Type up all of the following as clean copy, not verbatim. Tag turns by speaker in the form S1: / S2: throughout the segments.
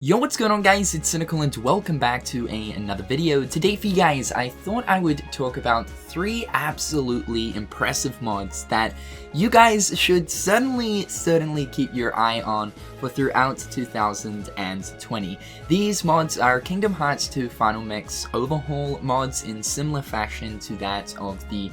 S1: Yo, what's going on guys, it's Cynical and welcome back to another video. Today for you guys, I thought I would talk about 3 absolutely impressive mods that you guys should certainly keep your eye on for throughout 2020. These mods are Kingdom Hearts 2 Final Mix overhaul mods in similar fashion to that of the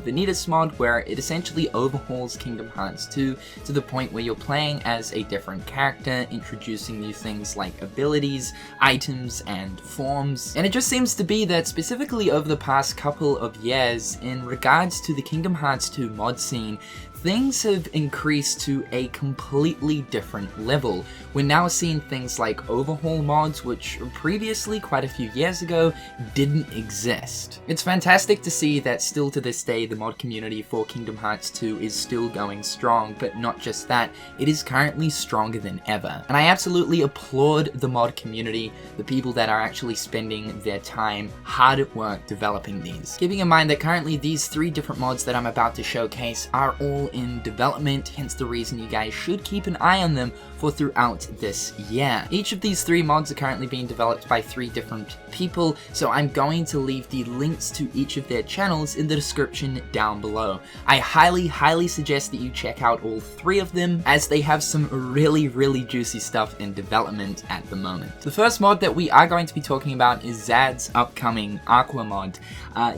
S1: Ventus mod, where it essentially overhauls Kingdom Hearts 2 to the point where you're playing as a different character, introducing new things like abilities, items, and forms. And it just seems to be that specifically over the past couple of years, in regards to the Kingdom Hearts 2 mod scene, things have increased to a completely different level. We're now seeing things like overhaul mods, which previously, quite a few years ago, didn't exist. It's fantastic to see that still to this day, the mod community for Kingdom Hearts 2 is still going strong, but not just that, it is currently stronger than ever. And I absolutely applaud the mod community, the people that are actually spending their time hard at work developing these. Keeping in mind that currently these 3 different mods that I'm about to showcase are all in development, hence the reason you guys should keep an eye on them for throughout this year. Each of these 3 mods are currently being developed by 3 different people, so I'm going to leave the links to each of their channels in the description down below. I highly suggest that you check out all 3 of them, as they have some really juicy stuff in development at the moment. The first mod that we are going to be talking about is Xadd's upcoming Aqua mod.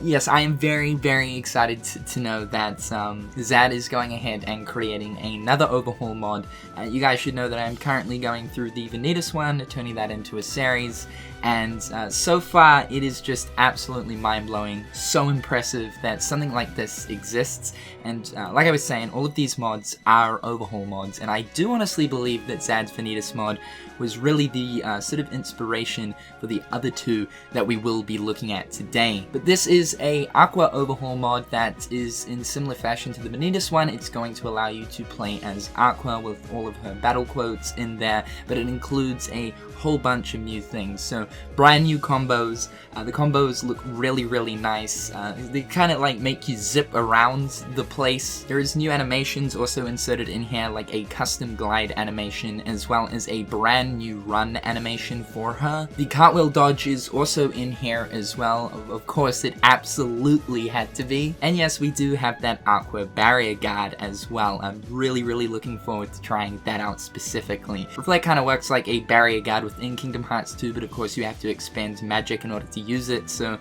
S1: Yes, I am very excited to know that Xadd is going ahead and creating another overhaul mod. You guys should know that I'm currently going through the Ventus one, turning that into a series, and so far it is just absolutely mind-blowing, so impressive that something like this exists. And like I was saying, all of these mods are overhaul mods, and I do honestly believe that Xadd's Ventus mod was really the sort of inspiration for the other 2 that we will be looking at today. But this is a Aqua overhaul mod that is in similar fashion to the Ventus one. It's going to allow you to play as Aqua with all of her battle quotes in there, but it includes a whole bunch of new things. So brand new combos. The combos look really nice. They kind of like make you zip around the place. There is new animations also inserted in here, like a custom glide animation as well as a brand new run animation for her. The cartwheel dodge is also in here as well. Of course, it absolutely had to be. And yes, we do have that Aqua barrier guard as well. I'm really looking forward to trying that out specifically. Reflect kind of works like a barrier guard within Kingdom Hearts 2, but of course you have to expend magic in order to use it, so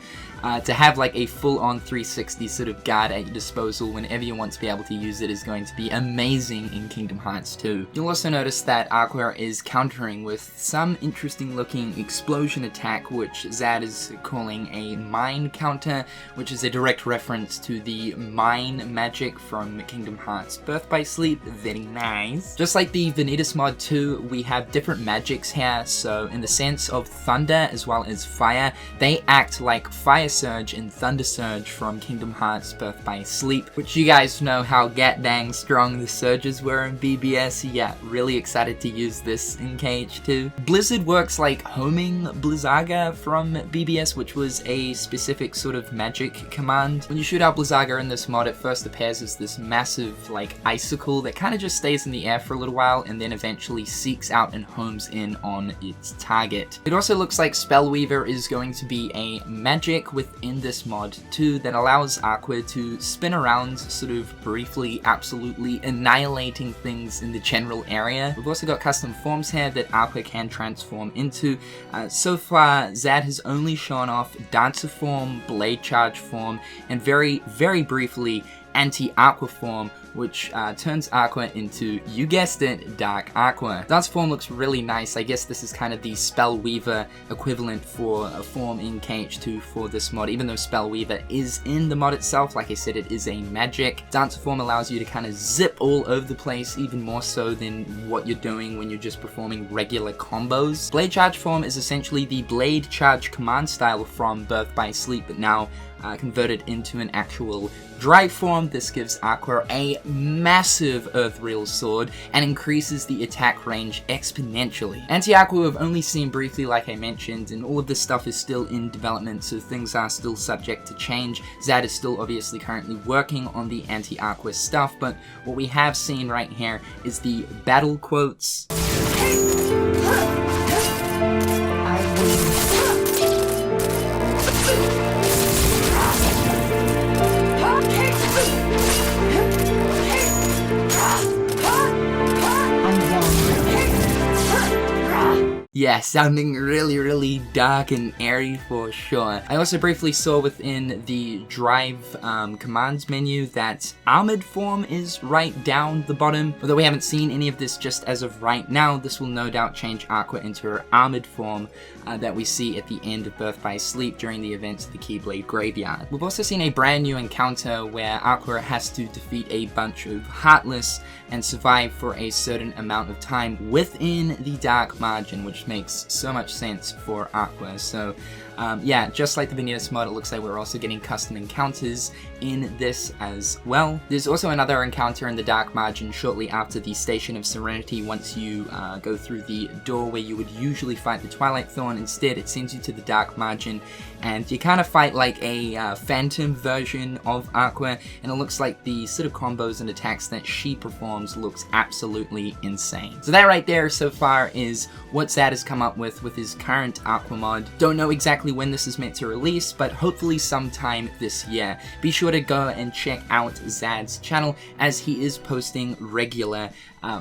S1: to have like a full-on 360 sort of guard at your disposal whenever you want to be able to use it is going to be amazing in Kingdom Hearts 2. You'll also notice that Aqua is countering with some interesting looking explosion attack, which Xadd is calling a mine counter, which is a direct reference to the mine magic from Kingdom Hearts Birth by Sleep. Very nice. Just like the Ventus mod 2, we have different magics here, so in the sense of thunder as well as fire, they act like Fire Surge and Thunder Surge from Kingdom Hearts Birth by Sleep, which you guys know how dang strong the surges were in BBS. Yeah, really excited to use this in KH2. Blizzard works like homing Blizzaga from BBS, which was a specific sort of magic command. When you shoot out Blizzaga in this mod, it first appears as this massive like icicle that kind of just stays in the air for a little while and then eventually seeks out and homes in on its target. It also looks like Spellweaver is going to be a magic within this mod too that allows Aqua to spin around, sort of briefly absolutely annihilating things in the general area. We've also got custom forms here that Aqua can transform into. So far, Xadd has only shown off Dancer form, Blade Charge form, and very briefly Anti-Aqua form, which turns Aqua into, you guessed it, Dark Aqua. Dance form looks really nice. I guess this is kind of the Spellweaver equivalent for a form in KH2 for this mod, even though Spellweaver is in the mod itself. Like I said, it is a magic. Dance form allows you to kind of zip all over the place, even more so than what you're doing when you're just performing regular combos. Blade Charge form is essentially the Blade Charge command style from Birth by Sleep, but now converted into an actual drive form. This gives Aqua a massive Earthreal sword and increases the attack range exponentially. Anti-Aqua we've only seen briefly, like I mentioned, and all of this stuff is still in development, so things are still subject to change. Xadd is still obviously currently working on the Anti-Aqua stuff, but what we have seen right here is the battle quotes. Yeah, sounding really dark and airy for sure. I also briefly saw within the drive commands menu that armored form is right down the bottom. Although we haven't seen any of this just as of right now, this will no doubt change Aqua into her armored form that we see at the end of Birth by Sleep during the events of the Keyblade Graveyard. We've also seen a brand new encounter where Aqua has to defeat a bunch of Heartless and survive for a certain amount of time within the Dark Margin, which makes so much sense for Aqua. So yeah, just like the Ventus mod, it looks like we're also getting custom encounters in this as well. There's also another encounter in the Dark Margin shortly after the Station of Serenity. Once you go through the door where you would usually fight the Twilight Thorn, instead it sends you to the Dark Margin and you kind of fight like a phantom version of Aqua, and it looks like the sort of combos and attacks that she performs looks absolutely insane. So that right there so far is what Xadd has come up with his current Aqua mod. Don't know exactly when this is meant to release, but hopefully sometime this year. Be sure to go and check out Xadd's channel, as he is posting regular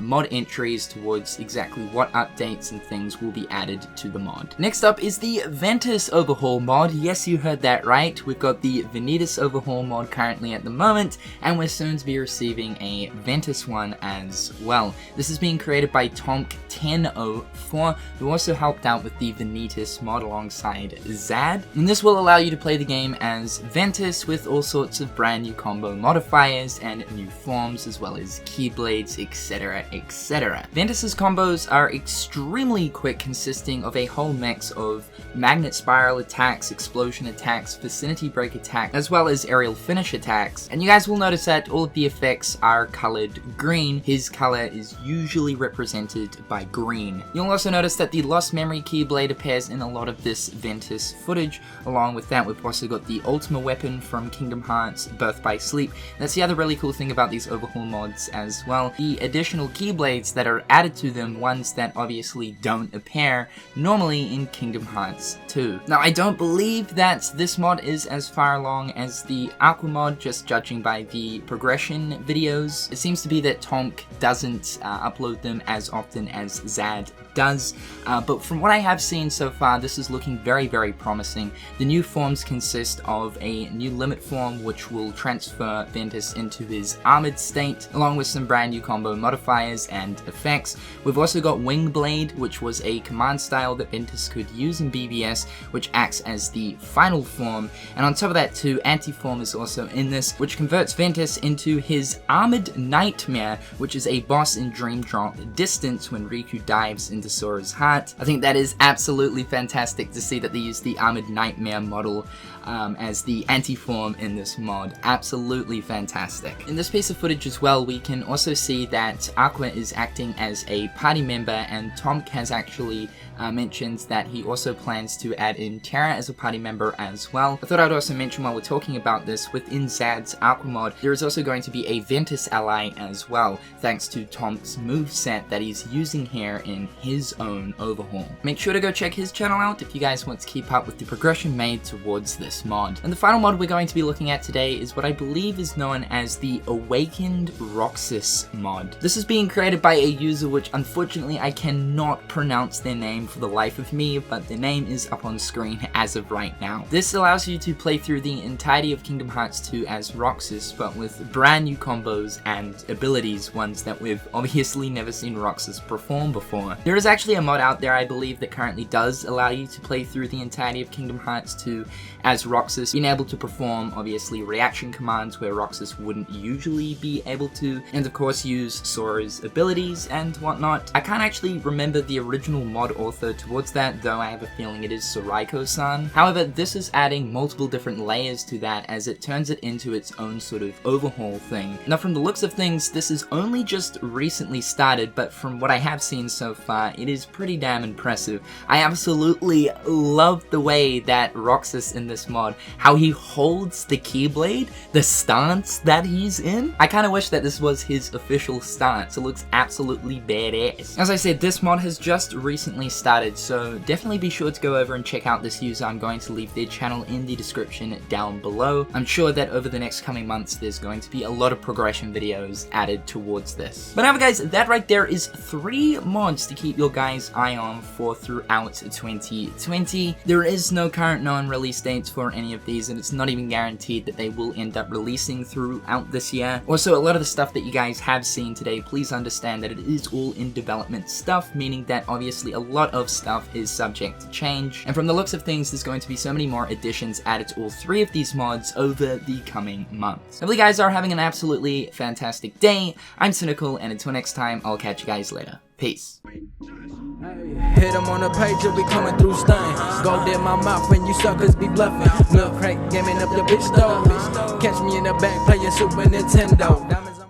S1: mod entries towards exactly what updates and things will be added to the mod. Next up is the Ventus overhaul mod. Yes, you heard that right. We've got the Ventus overhaul mod currently at the moment, and we're soon to be receiving a Ventus one as well. This is being created by Tomk 1004, who also helped out with the Ventus mod alongside Xadd. And this will allow you to play the game as Ventus with all sorts of brand new combo modifiers and new forms, as well as Keyblades, etc. etc. Ventus's combos are extremely quick, consisting of a whole mix of magnet spiral attacks, explosion attacks, vicinity break attacks, as well as aerial finish attacks. And you guys will notice that all of the effects are colored green. His color is usually represented by green. You'll also notice that the Lost Memory Keyblade appears in a lot of this Ventus footage. Along with that, we've also got the Ultima weapon from Kingdom Hearts Birth by Sleep. That's the other really cool thing about these overhaul mods as well. The additional Keyblades that are added to them, ones that obviously don't appear normally in Kingdom Hearts 2. Now, I don't believe that this mod is as far along as the Aqua mod, just judging by the progression videos. It seems to be that Tomk doesn't upload them as often as Xadd does, but from what I have seen so far, this is looking very promising. The new forms consist of a new limit form, which will transfer Ventus into his armored state, along with some brand new combo modifiers and effects. We've also got Wing Blade, which was a command style that Ventus could use in BBS, which acts as the final form, and on top of that too, Anti-Form is also in this, which converts Ventus into his Armored Nightmare, which is a boss in Dream Drop Distance when Riku dives into Sora's heart. I think that is absolutely fantastic to see that they use the Armored Nightmare model as the anti-form in this mod. Absolutely fantastic. In this piece of footage as well, we can also see that Aqua is acting as a party member, and Tomk has actually mentioned that he also plans to add in Terra as a party member as well. I thought I'd also mention while we're talking about this, within Xadd's Aqua mod, there is also going to be a Ventus ally as well, thanks to Tomk's moveset that he's using here in his own overhaul. Make sure to go check his channel out if you guys want to keep up with the progression made towards this mod. And the final mod we're going to be looking at today is what I believe is known as the Awakened Roxas mod. This is being created by a user which unfortunately I cannot pronounce their name for the life of me, but their name is up on screen as of right now. This allows you to play through the entirety of Kingdom Hearts 2 as Roxas, but with brand new combos and abilities, ones that we've obviously never seen Roxas perform before. There is actually a mod out there, I believe, that currently does allow you to play through the entirety of Kingdom Hearts 2 as Roxas, being able to perform obviously reaction commands where Roxas wouldn't usually be able to, and of course use Sora's abilities and whatnot. I can't actually remember the original mod author towards that, though I have a feeling it is Soraiko-san. However, this is adding multiple different layers to that as it turns it into its own sort of overhaul thing. Now, from the looks of things, this is only just recently started, but from what I have seen so far, it is pretty damn impressive. I absolutely love the way that Roxas in this mod, how he holds the Keyblade, the stance that he's in. I kind of wish that this was his official stance. It looks absolutely badass. As I said, this mod has just recently started, so definitely be sure to go over and check out this user. I'm going to leave their channel in the description down below. I'm sure that over the next coming months, there's going to be a lot of progression videos added towards this. But now guys, that right there is 3 mods to keep your guys' eye on for throughout 2020. There is no current known release dates for any of these, and it's not even guaranteed that they will end up releasing throughout this year. Also, a lot of the stuff that you guys have seen today, please understand that it is all in development stuff, meaning that obviously a lot of stuff is subject to change. And from the looks of things, there's going to be so many more additions added to all 3 of these mods over the coming months. Hopefully you guys are having an absolutely fantastic day. I'm Cynical, and until next time, I'll catch you guys later. Peace.
S2: Hit them on the page, you'll be coming through stain. Gold in my mouth when you suckers be bluffing. Milk crate, gaming up the bitch though. Catch me in the back playing Super Nintendo.